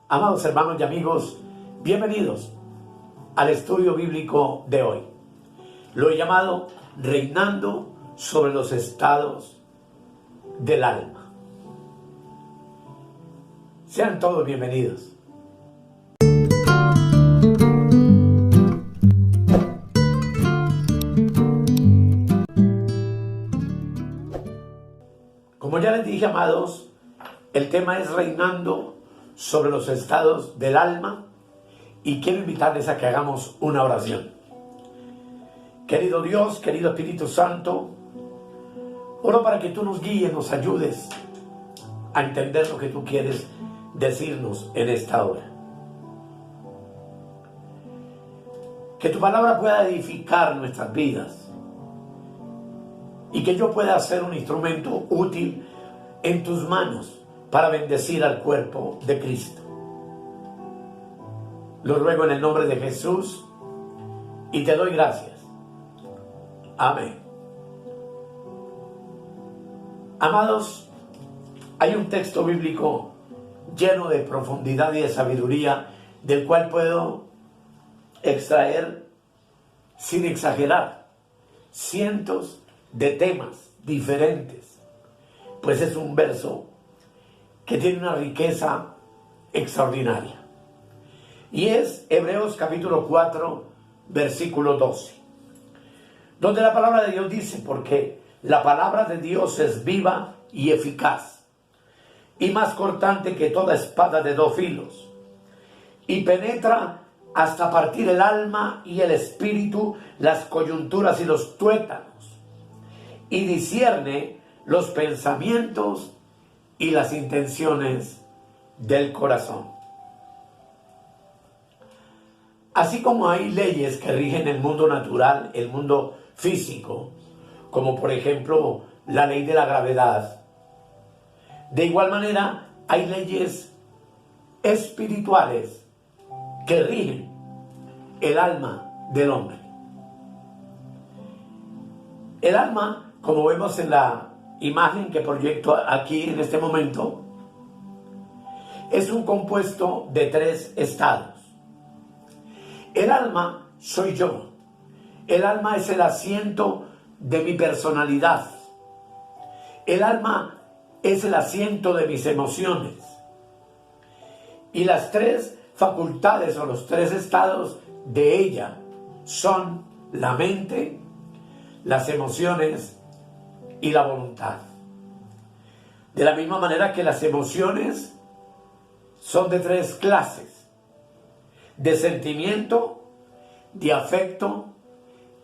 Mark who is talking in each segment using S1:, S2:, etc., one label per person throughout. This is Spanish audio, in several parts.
S1: Amados hermanos y amigos, bienvenidos al estudio bíblico de hoy. Lo he llamado Reinando sobre los estados del alma. Sean todos bienvenidos. Como ya les dije, amados, el tema es reinando sobre los estados del alma y quiero invitarles a que hagamos una oración. Querido Dios, querido Espíritu Santo, oro para que tú nos guíes, nos ayudes a entender lo que tú quieres decirnos en esta hora. Que tu palabra pueda edificar nuestras vidas y que yo pueda ser un instrumento útil en tus manos para bendecir al cuerpo de Cristo. Lo ruego en el nombre de Jesús y te doy gracias. Amén. Amados, hay un texto bíblico lleno de profundidad y de sabiduría del cual puedo extraer, sin exagerar, cientos de temas diferentes, pues es un verso que tiene una riqueza extraordinaria. Y es Hebreos capítulo 4, versículo 12, donde la palabra de Dios dice: porque la palabra de Dios es viva y eficaz, y más cortante que toda espada de dos filos, y penetra hasta partir el alma y el espíritu, las coyunturas y los tuétanos, y discierne los pensamientos y las intenciones del corazón. Así como hay leyes que rigen el mundo natural, el mundo físico, como por ejemplo la ley de la gravedad, de igual manera hay leyes espirituales que rigen el alma del hombre. El alma, como vemos en la imagen que proyecto aquí en este momento, es un compuesto de tres estados. El alma soy yo. El alma es el asiento de mi personalidad. El alma es el asiento de mis emociones. Y las tres facultades o los tres estados de ella son la mente, las emociones y la voluntad. De la misma manera que las emociones son de tres clases: de sentimiento, de afecto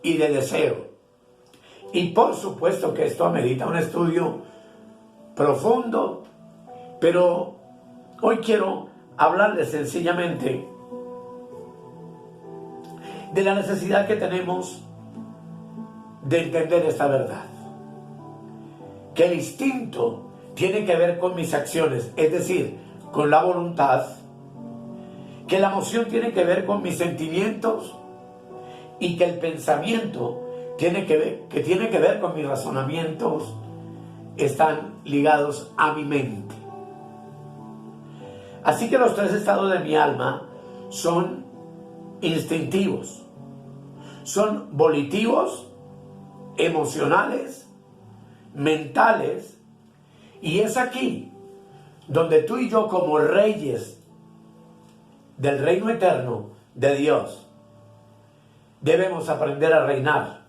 S1: y de deseo. Y por supuesto que esto amerita un estudio profundo, pero hoy quiero hablarles sencillamente de la necesidad que tenemos de entender esta verdad. Que el instinto tiene que ver con mis acciones, es decir, con la voluntad. Que la emoción tiene que ver con mis sentimientos y que el pensamiento tiene que ver con mis razonamientos, están ligados a mi mente. Así que los tres estados de mi alma son instintivos, son volitivos, emocionales, mentales, y es aquí donde tú y yo, como reyes del reino eterno de Dios, debemos aprender a reinar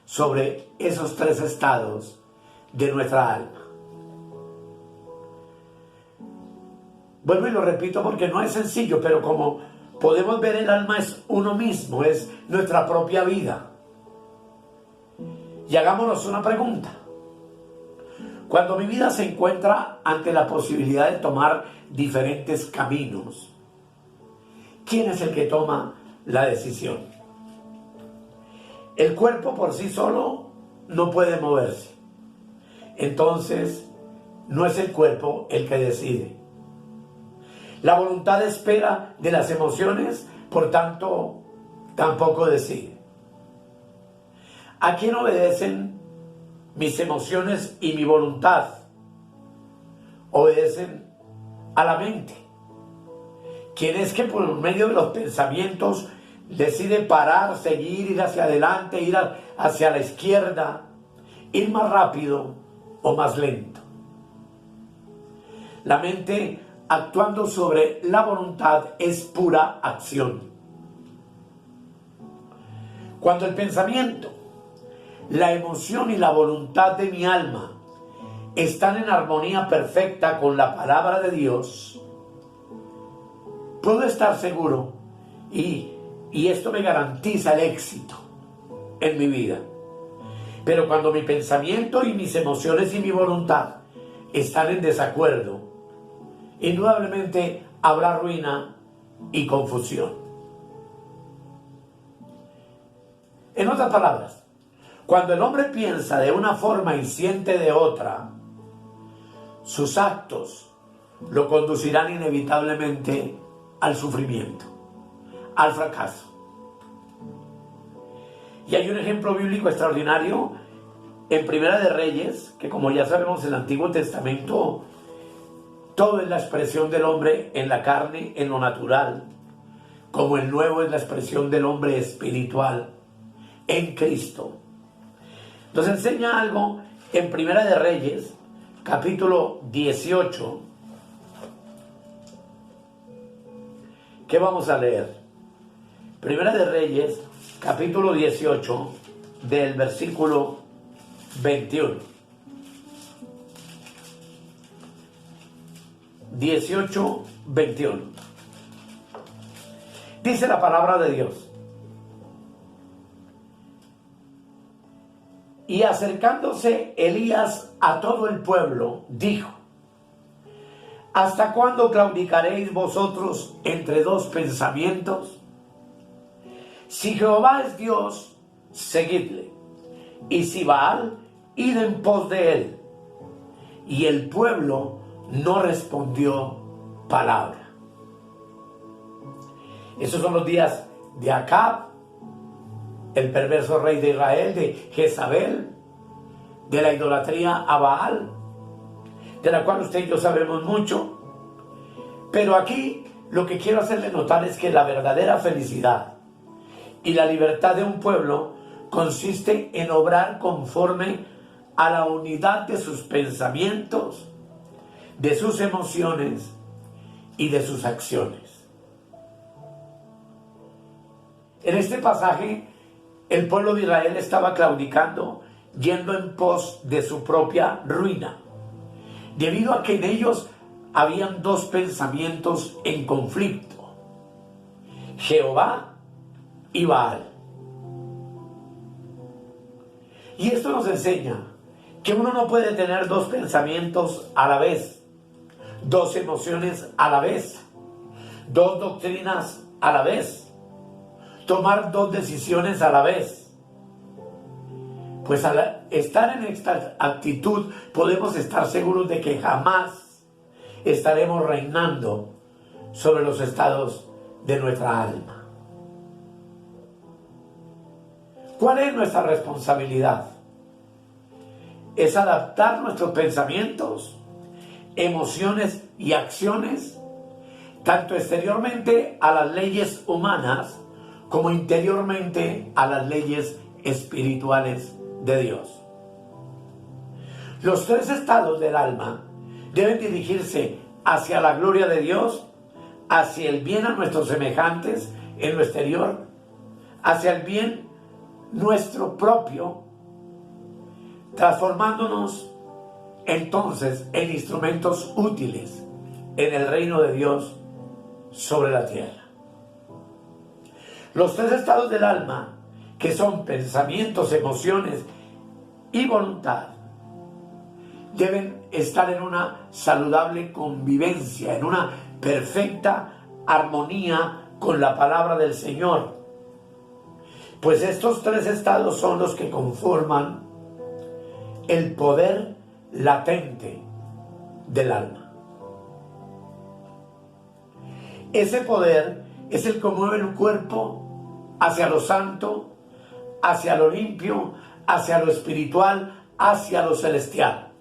S1: sobre esos tres estados de nuestra alma. Vuelvo y lo repito porque no es sencillo, pero como podemos ver, el alma es uno mismo, es nuestra propia vida. Y hagámonos una pregunta. Cuando mi vida se encuentra ante la posibilidad de tomar diferentes caminos, ¿quién es el que toma la decisión? El cuerpo por sí solo no puede moverse. Entonces, no es el cuerpo el que decide. La voluntad espera de las emociones, por tanto, tampoco decide. ¿A quién obedecen mis emociones y mi voluntad? Obedecen a la mente. quien es que por medio de los pensamientos decide parar, seguir, ir hacia adelante, ir hacia la izquierda, ir más rápido o más lento. La mente actuando sobre la voluntad es pura acción. Cuando el pensamiento, la emoción y la voluntad de mi alma están en armonía perfecta con la palabra de Dios, puedo estar seguro y esto me garantiza el éxito en mi vida. Pero cuando mi pensamiento y mis emociones y mi voluntad están en desacuerdo, indudablemente habrá ruina y confusión. En otras palabras, cuando el hombre piensa de una forma y siente de otra, sus actos lo conducirán inevitablemente al sufrimiento, al fracaso. Y hay un ejemplo bíblico extraordinario en Primera de Reyes, que como ya sabemos en el Antiguo Testamento, todo es la expresión del hombre en la carne, en lo natural, como el Nuevo es la expresión del hombre espiritual, en Cristo. Nos enseña algo en Primera de Reyes, capítulo 18, que vamos a leer. Primera de Reyes, capítulo 18, del versículo 21. 18, 21. Dice la palabra de Dios: y acercándose Elías a todo el pueblo, dijo: ¿hasta cuándo claudicaréis vosotros entre dos pensamientos? Si Jehová es Dios, seguidle, y si Baal, id en pos de él. Y el pueblo no respondió palabra. Esos son los días de Acab, el perverso rey de Israel, de Jezabel, de la idolatría a Baal, de la cual usted y yo sabemos mucho. Pero aquí lo que quiero hacerle notar es que la verdadera felicidad y la libertad de un pueblo consiste en obrar conforme a la unidad de sus pensamientos, de sus emociones y de sus acciones. En este pasaje, el pueblo de Israel estaba claudicando, yendo en pos de su propia ruina, debido a que en ellos habían dos pensamientos en conflicto: Jehová y Baal. Y esto nos enseña que uno no puede tener dos pensamientos a la vez, dos emociones a la vez, dos doctrinas a la vez, tomar dos decisiones a la vez. Pues al estar en esta actitud podemos estar seguros de que jamás estaremos reinando sobre los estados de nuestra alma. ¿Cuál es nuestra responsabilidad? Es adaptar nuestros pensamientos, emociones y acciones, tanto exteriormente a las leyes humanas como interiormente a las leyes espirituales de Dios. Los tres estados del alma deben dirigirse hacia la gloria de Dios, hacia el bien a nuestros semejantes en lo exterior, hacia el bien nuestro propio, transformándonos entonces en instrumentos útiles en el reino de Dios sobre la tierra. Los tres estados del alma, que son pensamientos, emociones y voluntad, deben estar en una saludable convivencia, en una perfecta armonía con la palabra del Señor. Pues estos tres estados son los que conforman el poder latente del alma. Ese poder es el que mueve el cuerpo hacia lo santo, hacia lo limpio, hacia lo espiritual, hacia lo celestial.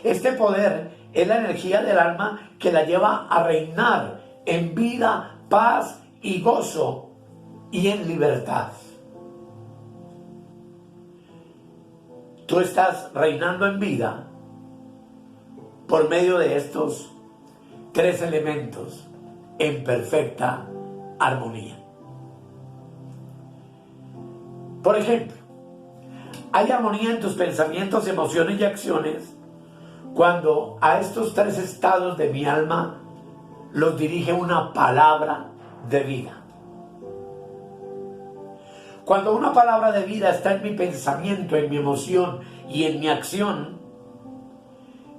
S1: Este poder es la energía del alma que la lleva a reinar en vida, paz y gozo y en libertad. Tú estás reinando en vida por medio de estos tres elementos en perfecta armonía. Por ejemplo, hay armonía en tus pensamientos, emociones y acciones cuando a estos tres estados de mi alma los dirige una palabra de vida. Cuando una palabra de vida está en mi pensamiento, en mi emoción y en mi acción,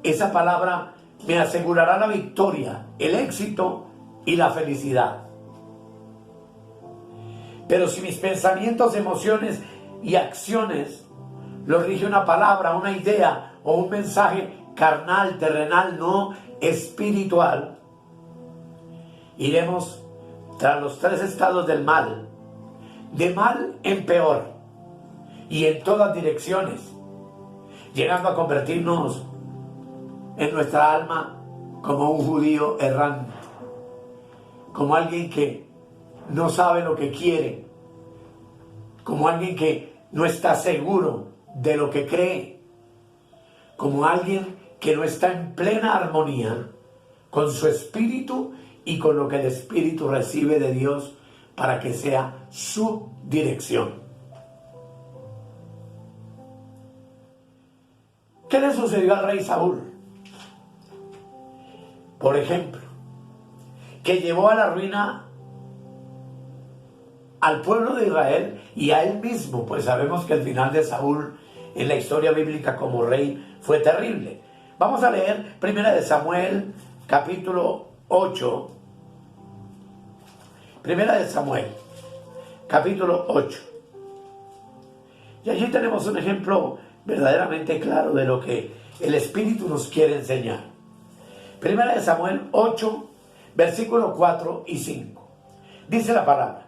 S1: esa palabra me asegurará la victoria, el éxito y la felicidad. Pero si mis pensamientos, emociones y acciones los rige una palabra, una idea o un mensaje carnal, terrenal, no espiritual, iremos tras los tres estados del mal, de mal en peor y en todas direcciones, llegando a convertirnos en nuestra alma como un judío errante, como alguien que no sabe lo que quiere, como alguien que no está seguro de lo que cree, como alguien que no está en plena armonía con su espíritu y con lo que el espíritu recibe de Dios para que sea su dirección. ¿Qué le sucedió al rey Saúl? Por ejemplo, que llevó a la ruina al pueblo de Israel y a él mismo, pues sabemos que el final de Saúl en la historia bíblica como rey fue terrible. Vamos a leer 1 Samuel capítulo 8. 1 Samuel capítulo 8. Y allí tenemos un ejemplo verdaderamente claro de lo que el Espíritu nos quiere enseñar. 1 Samuel 8, versículos 4 y 5. Dice la palabra: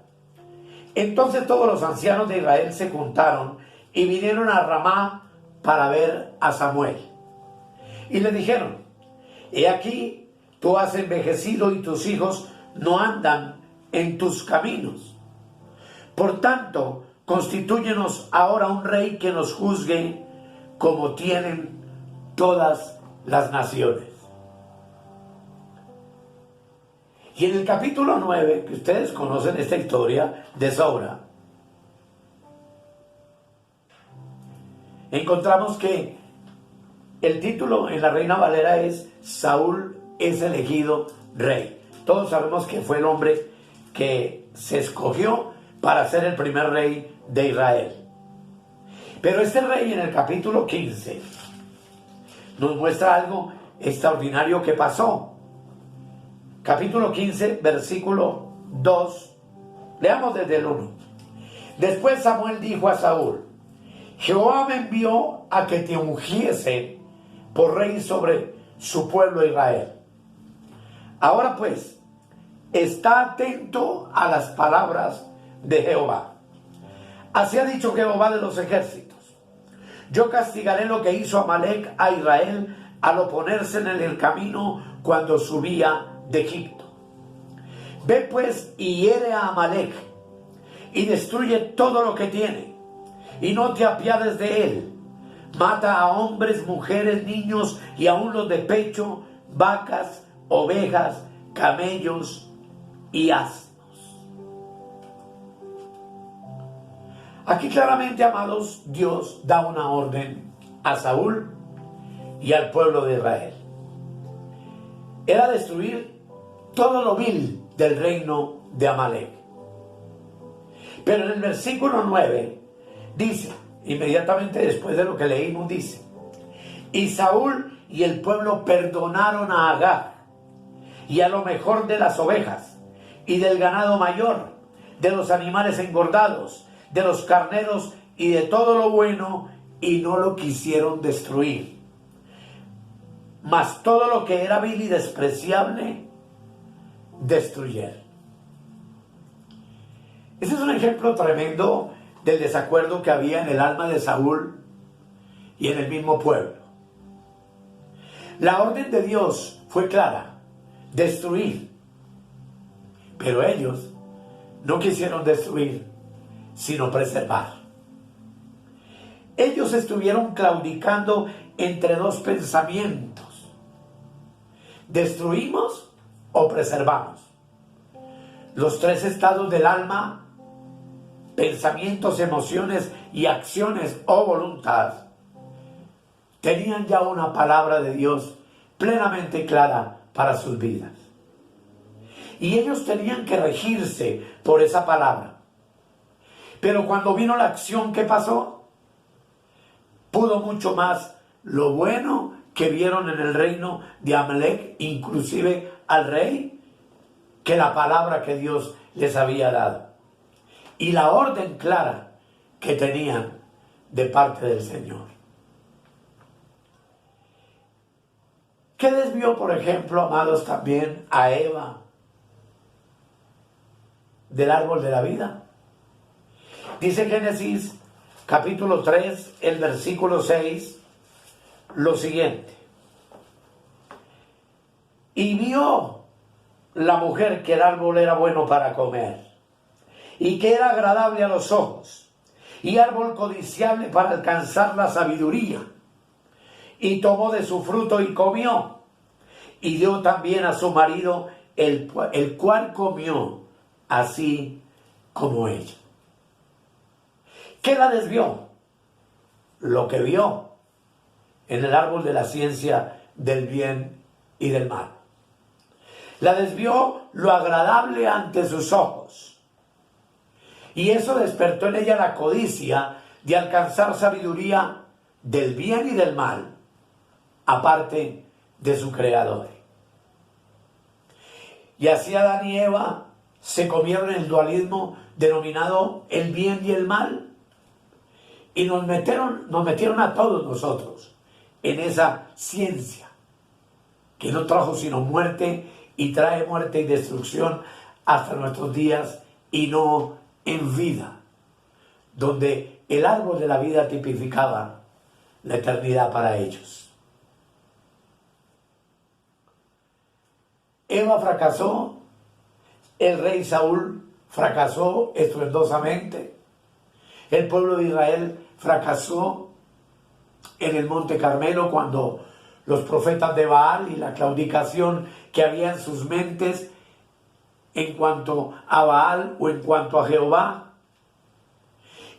S1: Entonces todos los ancianos de Israel se juntaron y vinieron a Ramá para ver a Samuel. Y le dijeron: He aquí, tú has envejecido y tus hijos no andan en tus caminos. Por tanto, constitúyenos ahora un rey que nos juzgue como tienen todas las naciones. Y en el capítulo 9, que ustedes conocen esta historia de sobra, encontramos que el título en la Reina Valera es Saúl es elegido rey. Todos sabemos que fue el hombre que se escogió para ser el primer rey de Israel. Pero este rey en el capítulo 15 nos muestra algo extraordinario que pasó. Capítulo 15, versículo 2. Leamos desde el 1. Después Samuel dijo a Saúl: Jehová me envió a que te ungiese por rey sobre su pueblo Israel. Ahora pues, está atento a las palabras de Jehová. Así ha dicho Jehová de los ejércitos: Yo castigaré lo que hizo Amalec a Israel al oponerse en el camino cuando subía de Egipto. Ve pues y hiere a Amalec y destruye todo lo que tiene, y no te apiades de él. Mata a hombres, mujeres, niños y aun los de pecho, vacas, ovejas, camellos y asnos. Aquí claramente, amados, Dios da una orden a Saúl y al pueblo de Israel. Era destruir todo lo vil del reino de Amalec. Pero en el versículo 9 dice, inmediatamente después de lo que leímos, dice: Y Saúl y el pueblo perdonaron a Agag y a lo mejor de las ovejas y del ganado mayor, de los animales engordados, de los carneros y de todo lo bueno, y no lo quisieron destruir. Mas todo lo que era vil y despreciable destruyeron. Ese es un ejemplo tremendo del desacuerdo que había en el alma de Saúl y en el mismo pueblo. La orden de Dios fue clara: destruir. Pero ellos no quisieron destruir, sino preservar. Ellos estuvieron claudicando entre dos pensamientos: ¿destruimos o preservamos? Los tres estados del alma, pensamientos, emociones y acciones o voluntad, tenían ya una palabra de Dios plenamente clara para sus vidas. Y ellos tenían que regirse por esa palabra. Pero cuando vino la acción, ¿qué pasó? Pudo mucho más lo bueno que vieron en el reino de Amalek, inclusive al rey, que la palabra que Dios les había dado. Y la orden clara que tenían de parte del Señor. ¿Qué desvió, por ejemplo, amados, también a Eva del árbol de la vida? Dice Génesis capítulo 3, el versículo 6, lo siguiente: y vio la mujer que el árbol era bueno para comer, y que era agradable a los ojos, y árbol codiciable para alcanzar la sabiduría, y tomó de su fruto y comió, y dio también a su marido, el cual comió así como ella. ¿Qué la desvió? Lo que vio en el árbol de la ciencia del bien y del mal. La desvió lo agradable ante sus ojos. Y eso despertó en ella la codicia de alcanzar sabiduría del bien y del mal, aparte de su creador. Y así Adán y Eva se comieron el dualismo denominado el bien y el mal. Y nos metieron a todos nosotros en esa ciencia que no trajo sino muerte, y trae muerte y destrucción hasta nuestros días, y no en vida, donde el árbol de la vida tipificaba la eternidad para ellos. Eva fracasó, el rey Saúl fracasó estruendosamente, el pueblo de Israel fracasó en el Monte Carmelo cuando los profetas de Baal y la claudicación que había en sus mentes en cuanto a Baal o en cuanto a Jehová.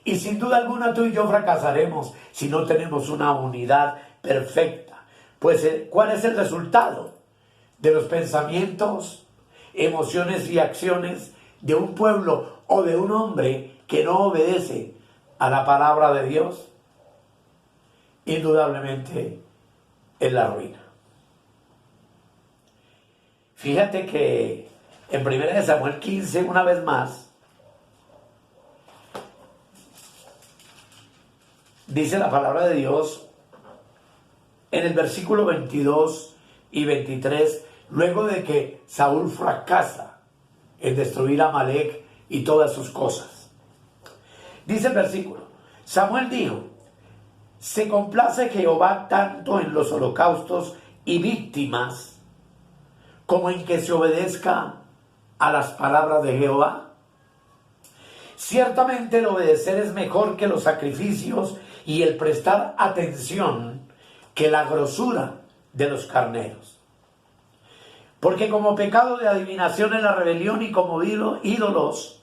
S1: Y sin duda alguna tú y yo fracasaremos si no tenemos una unidad perfecta. Pues ¿cuál es el resultado de los pensamientos, emociones y acciones de un pueblo o de un hombre que no obedece a la palabra de Dios? Indudablemente es la ruina. Fíjate que en 1 Samuel 15, una vez más, dice la palabra de Dios en el versículo 22 y 23, luego de que Saúl fracasa en destruir a Amalek y todas sus cosas. Dice el versículo: Samuel dijo: ¿se complace Jehová tanto en los holocaustos y víctimas como en que se obedezca a las palabras de Jehová? Ciertamente el obedecer es mejor que los sacrificios, y el prestar atención que la grosura de los carneros. Porque como pecado de adivinación es la rebelión, y como ídolos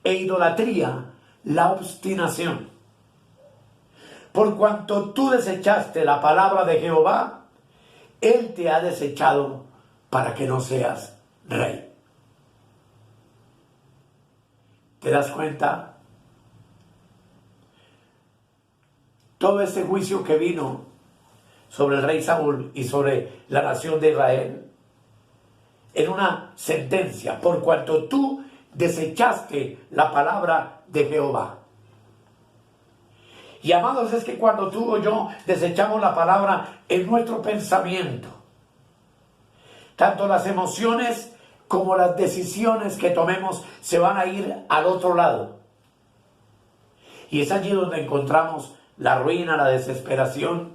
S1: e idolatría la obstinación. Por cuanto tú desechaste la palabra de Jehová, Él te ha desechado para que no seas rey. ¿Te das cuenta? Todo ese juicio que vino sobre el rey Saúl y sobre la nación de Israel, en una sentencia: por cuanto tú desechaste la palabra de Jehová. Y amados, es que cuando tú o yo desechamos la palabra en nuestro pensamiento, tanto las emociones como las decisiones que tomemos se van a ir al otro lado. Y es allí donde encontramos la ruina, la desesperación,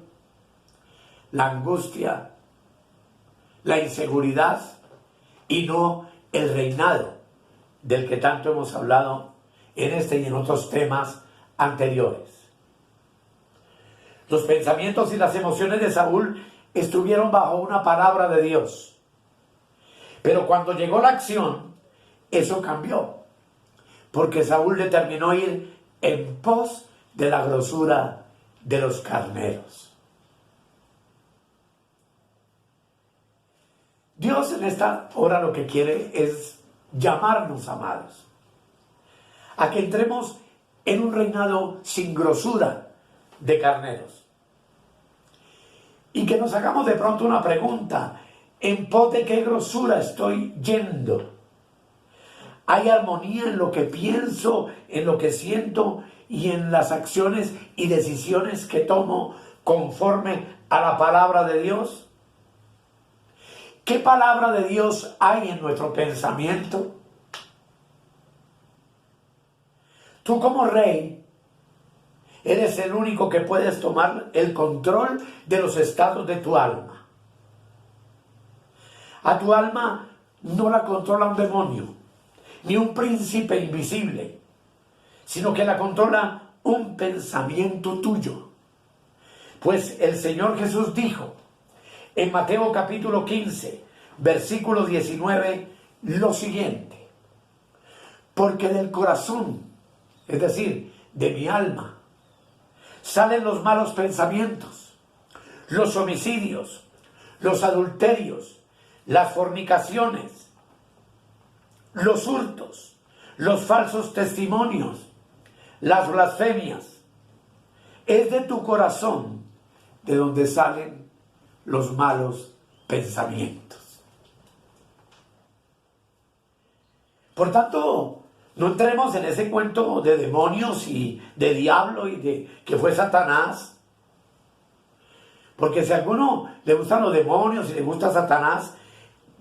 S1: la angustia la inseguridad y no el reinado del que tanto hemos hablado en este y en otros temas anteriores. Los pensamientos y las emociones de Saúl estuvieron bajo una palabra de Dios. Pero cuando llegó la acción, eso cambió. Porque Saúl determinó ir en pos de la grosura de los carneros. Dios en esta hora lo que quiere es llamarnos, amados, a que entremos en un reinado sin grosura de carneros. Y que nos hagamos de pronto una pregunta: ¿en pos de qué grosura estoy yendo? ¿Hay armonía en lo que pienso, en lo que siento y en las acciones y decisiones que tomo conforme a la palabra de Dios? ¿Qué palabra de Dios hay en nuestro pensamiento? Tú como rey eres el único que puedes tomar el control de los estados de tu alma. A tu alma no la controla un demonio, ni un príncipe invisible, sino que la controla un pensamiento tuyo. Pues el Señor Jesús dijo en Mateo capítulo 15, versículo 19, lo siguiente: porque del corazón, es decir, de mi alma, salen los malos pensamientos, los homicidios, los adulterios, las fornicaciones, los hurtos, los falsos testimonios, las blasfemias. Es de tu corazón de donde salen los malos pensamientos. Por tanto, no entremos en ese cuento de demonios y de diablo y de que fue Satanás. Porque si a alguno le gustan los demonios y le gusta Satanás,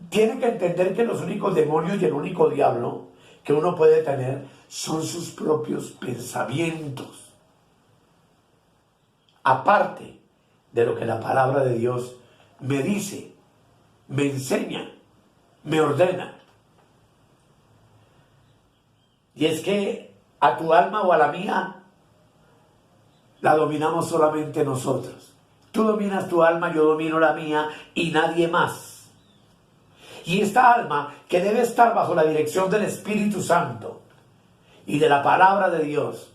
S1: tiene que entender que los únicos demonios y el único diablo que uno puede tener son sus propios pensamientos. Aparte de lo que la palabra de Dios me dice, me enseña, me ordena. Y es que a tu alma o a la mía la dominamos solamente nosotros. Tú dominas tu alma, yo domino la mía y nadie más. Y esta alma, que debe estar bajo la dirección del Espíritu Santo y de la palabra de Dios,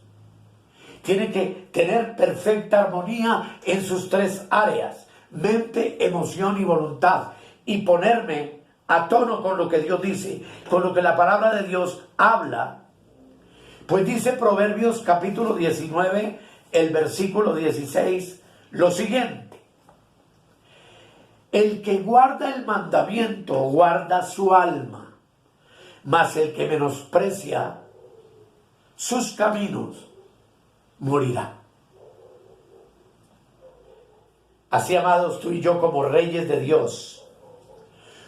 S1: tiene que tener perfecta armonía en sus tres áreas: mente, emoción y voluntad, y ponerme a tono con lo que Dios dice, con lo que la palabra de Dios habla. Pues dice Proverbios capítulo 19, el versículo 16, lo siguiente: el que guarda el mandamiento guarda su alma, mas el que menosprecia sus caminos morirá. Así, amados, tú y yo como reyes de Dios,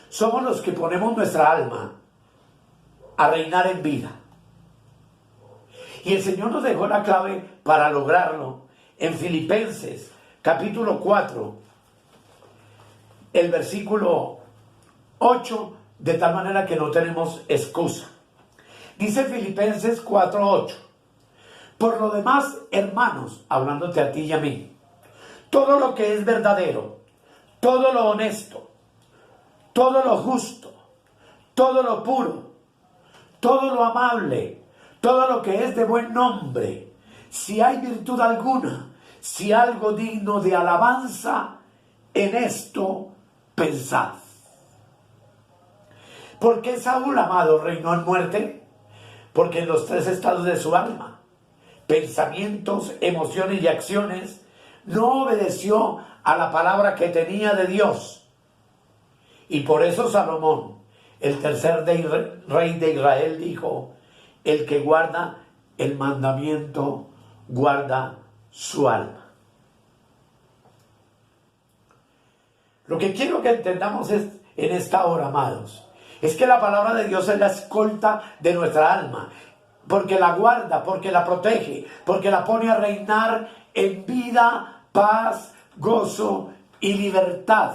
S1: somos los que ponemos nuestra alma a reinar en vida. Y el Señor nos dejó la clave para lograrlo en Filipenses capítulo 4, el versículo 8, de tal manera que no tenemos excusa. Dice Filipenses 4:8: por lo demás, hermanos, hablándote a ti y a mí, todo lo que es verdadero, todo lo honesto, todo lo justo, todo lo puro, todo lo amable, todo lo que es de buen nombre, si hay virtud alguna, si algo digno de alabanza, en esto pensad. ¿Por qué Saúl, amado, reinó en muerte? Porque en los tres estados de su alma, pensamientos, emociones y acciones, no obedeció a la palabra que tenía de Dios. Y por eso Salomón, el tercer rey de Israel, dijo: el que guarda el mandamiento guarda su alma. Lo que quiero que entendamos es, en esta hora, amados, es que la palabra de Dios es la escolta de nuestra alma, porque la guarda, porque la protege, porque la pone a reinar en vida, paz, gozo y libertad.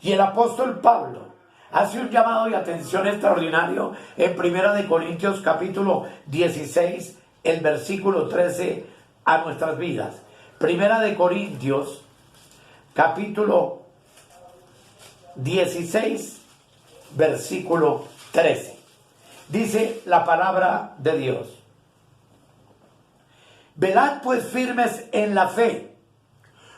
S1: Y el apóstol Pablo hace un llamado de atención extraordinario en 1 Corintios capítulo 16, el versículo 13 a nuestras vidas. 1 Corintios capítulo 16, versículo 13. Dice la palabra de Dios: velad pues firmes en la fe,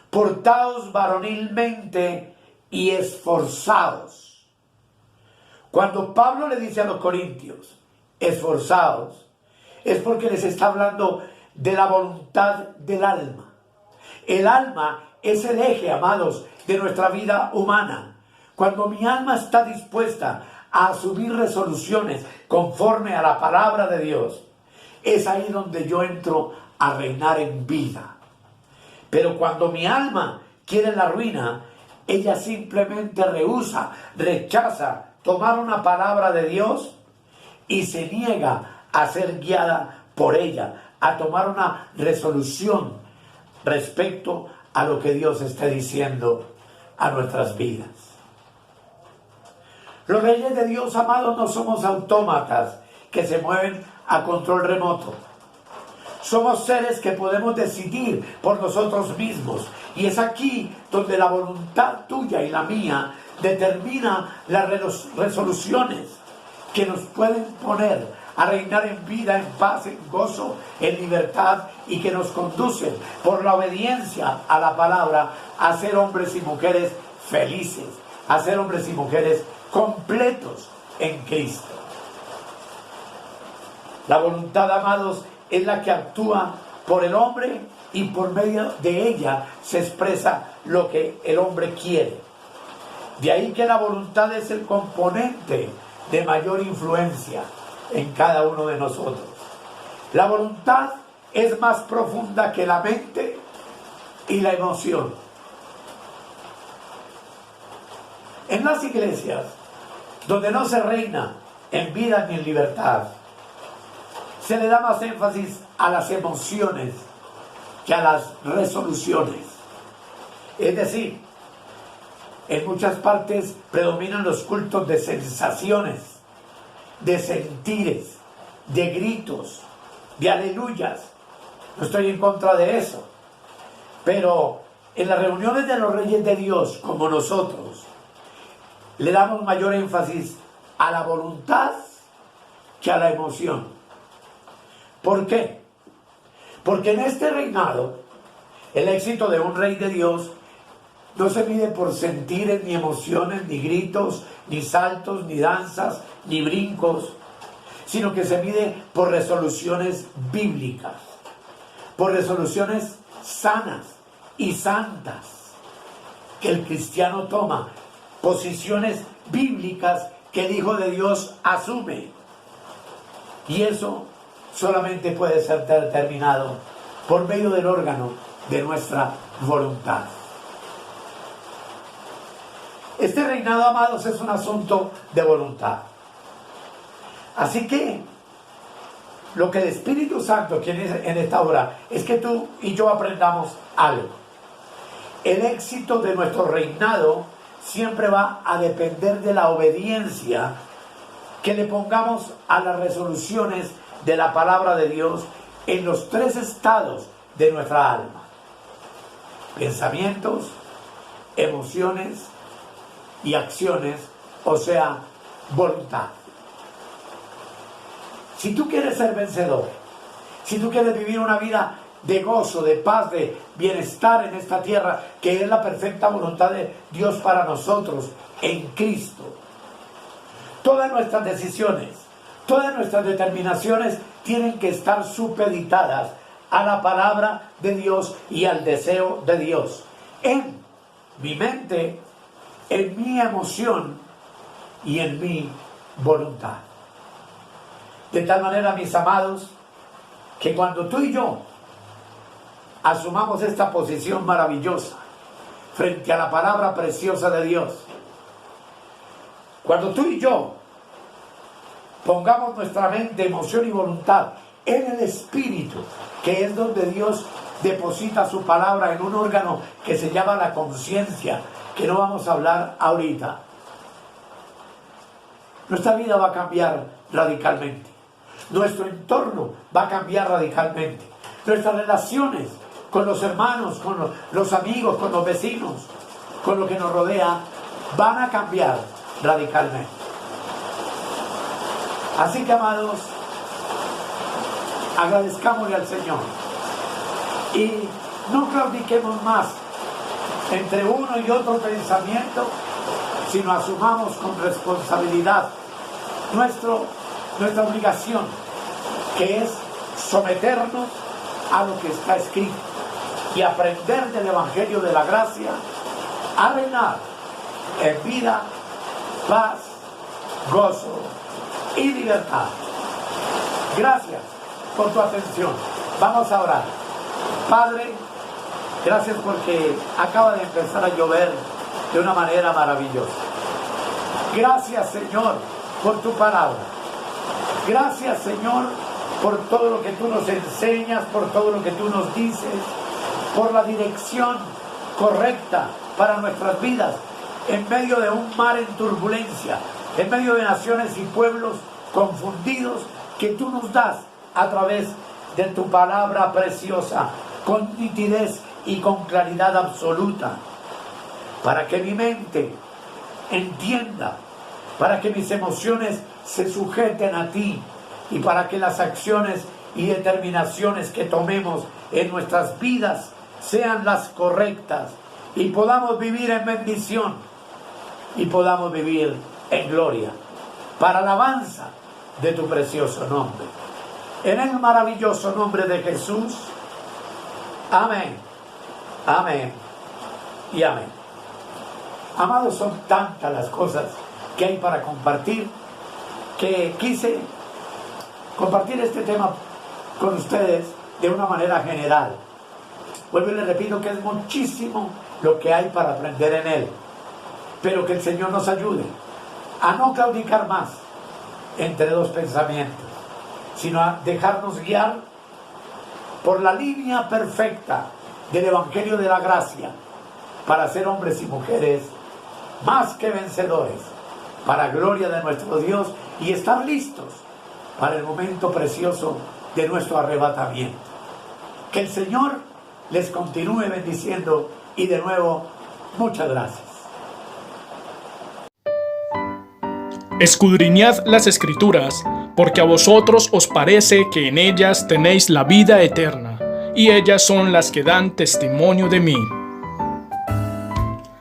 S1: portaos varonilmente y esforzaos. Cuando Pablo le dice a los corintios, esforzaos, es porque les está hablando de la voluntad del alma. El alma es el eje, amados, de nuestra vida humana. Cuando mi alma está dispuesta a asumir resoluciones conforme a la palabra de Dios, es ahí donde yo entro a reinar en vida. Pero cuando mi alma quiere la ruina, ella simplemente rehúsa, rechaza tomar una palabra de Dios y se niega a ser guiada por ella, a tomar una resolución respecto a lo que Dios está diciendo a nuestras vidas. Los reyes de Dios, amados, no somos autómatas que se mueven a control remoto. Somos seres que podemos decidir por nosotros mismos. Y es aquí donde la voluntad tuya y la mía determina las resoluciones que nos pueden poner a reinar en vida, en paz, en gozo, en libertad, y que nos conducen por la obediencia a la palabra a ser hombres y mujeres felices, a ser hombres y mujeres completos en Cristo. La voluntad, amados, es la que actúa por el hombre y por medio de ella se expresa lo que el hombre quiere. De ahí que la voluntad es el componente de mayor influencia en cada uno de nosotros. La voluntad es más profunda que la mente y la emoción. En las iglesias, donde no se reina en vida ni en libertad, se le da más énfasis a las emociones que a las resoluciones. Es decir, en muchas partes predominan los cultos de sensaciones, de sentires, de gritos, de aleluyas. No estoy en contra de eso. Pero en las reuniones de los reyes de Dios, como nosotros, le damos mayor énfasis a la voluntad que a la emoción. ¿Por qué? Porque en este reinado, el éxito de un rey de Dios no se mide por sentires, ni emociones, ni gritos, ni saltos, ni danzas, ni brincos, sino que se mide por resoluciones bíblicas, por resoluciones sanas y santas, que el cristiano toma, posiciones bíblicas que el Hijo de Dios asume. Y eso solamente puede ser determinado por medio del órgano de nuestra voluntad. Este reinado, amados, es un asunto de voluntad. Así que lo que el Espíritu Santo quiere en esta hora es que tú y yo aprendamos algo. El éxito de nuestro reinado siempre va a depender de la obediencia que le pongamos a las resoluciones de la palabra de Dios en los tres estados de nuestra alma: pensamientos, emociones y acciones, o sea, voluntad. Si tú quieres ser vencedor, si tú quieres vivir una vida de gozo, de paz, de bienestar en esta tierra, que es la perfecta voluntad de Dios para nosotros en Cristo, todas nuestras decisiones, todas nuestras determinaciones tienen que estar supeditadas a la palabra de Dios y al deseo de Dios en mi mente, en mi emoción y en mi voluntad. De tal manera, mis amados, que cuando tú y yo asumamos esta posición maravillosa frente a la palabra preciosa de Dios, cuando tú y yo pongamos nuestra mente, emoción y voluntad en el Espíritu, que es donde Dios deposita su palabra en un órgano que se llama la conciencia, que no vamos a hablar ahorita, nuestra vida va a cambiar radicalmente. Nuestro entorno va a cambiar radicalmente. Nuestras relaciones con los hermanos, con los amigos, con los vecinos, con lo que nos rodea, van a cambiar radicalmente. Así que, amados, agradezcámosle al Señor y no claudiquemos más entre uno y otro pensamiento, sino asumamos con responsabilidad nuestra obligación, que es someternos a lo que está escrito y aprender del Evangelio de la Gracia a reinar en vida, paz, gozo y libertad. Gracias por tu atención. Vamos a orar. Padre, gracias porque acaba de empezar a llover de una manera maravillosa. Gracias, Señor, por tu palabra. Gracias, Señor, por todo lo que tú nos enseñas, por todo lo que tú nos dices, por la dirección correcta para nuestras vidas, en medio de un mar en turbulencia, en medio de naciones y pueblos confundidos, que tú nos das a través de tu palabra preciosa, con nitidez y con claridad absoluta, para que mi mente entienda, para que mis emociones se sujeten a ti y para que las acciones y determinaciones que tomemos en nuestras vidas sean las correctas y podamos vivir en bendición y podamos vivir en gloria para alabanza de tu precioso nombre. En el maravilloso nombre de Jesús. Amén, amén y amén. Amados, son tantas las cosas que hay para compartir que quise compartir este tema con ustedes de una manera general. Vuelvo y les repito que es muchísimo lo que hay para aprender en él, pero que el Señor nos ayude a no claudicar más entre dos pensamientos, sino a dejarnos guiar por la línea perfecta del Evangelio de la Gracia para ser hombres y mujeres más que vencedores, para gloria de nuestro Dios, y estar listos para el momento precioso de nuestro arrebatamiento. Que el Señor les continúe bendiciendo y de nuevo, muchas gracias.
S2: Escudriñad las Escrituras, porque a vosotros os parece que en ellas tenéis la vida eterna, y ellas son las que dan testimonio de mí.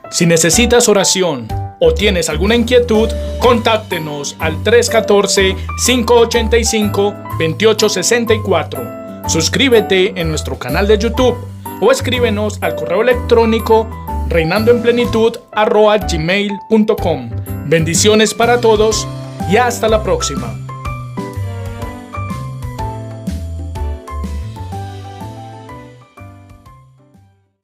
S2: Si necesitas oración o tienes alguna inquietud, contáctenos al 314-585-2864. Suscríbete en nuestro canal de YouTube o escríbenos al correo electrónico reinandoenplenitud@gmail.com. Bendiciones para todos y hasta la próxima.